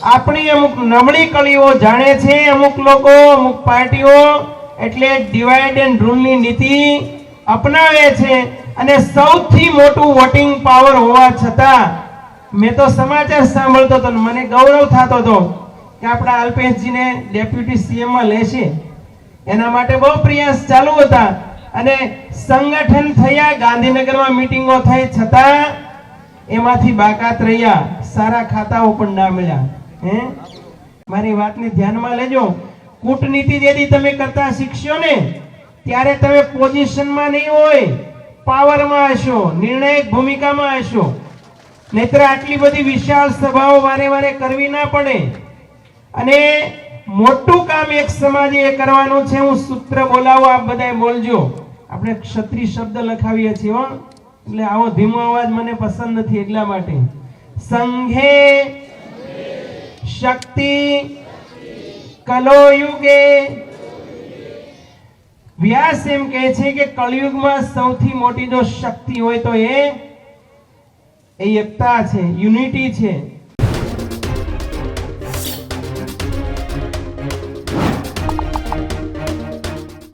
આપણી અમુક નબળી કળીઓ જાણે છે અમુક લોકો અમુક પાર્ટીઓ એટલે ડિવાઇડ એન્ડ રૂલ ની નીતિ અપનાવે છે અને સૌથી મોટું વોટિંગ પાવર હોવા છતાં મેં તો સમાચાર સાંભળતો હતો મને ગૌરવ થતો હતો કે આપણા અલ્પેશજીને ડેપ્યુટી સીએમ માં લેશે એના માટે બહુ પ્રયાસ ચાલુ હતા અને સંગઠન થયા ગાંધીનગરમાં મીટિંગો થઈ છતાં એમાંથી બાકાત રહ્યા સારા ખાતાઓ પણ ના મળ્યા મારી વાતને ધ્યાનમાં લેજો કૂટનીતિ જેથી તમે કરતા શીખશો ને ત્યારે તમે પોઝિશનમાં નહીં હોય પાવરમાં હશો નિર્ણાયક ભૂમિકામાં હશો નહીતર આટલી બધી વિશાળ સભાઓ વારે વારે કરવી ના પડે અને મોટું કામ એક સમાજે એ કરવાનું છે હું સૂત્ર બોલાવું આપ બધાએ બોલજો આપણે ક્ષત્રિય શબ્દ લખાવીએ છીએ હો એટલે આવો ધીમો અવાજ મને પસંદ નથી એટલા માટે સંઘે શક્તિ કલો યુગે વ્યાસ એમ કહે છે કે કળયુગમાં સૌથી મોટી જો શક્તિ હોય તો એ એકતા છે યુનિટી છે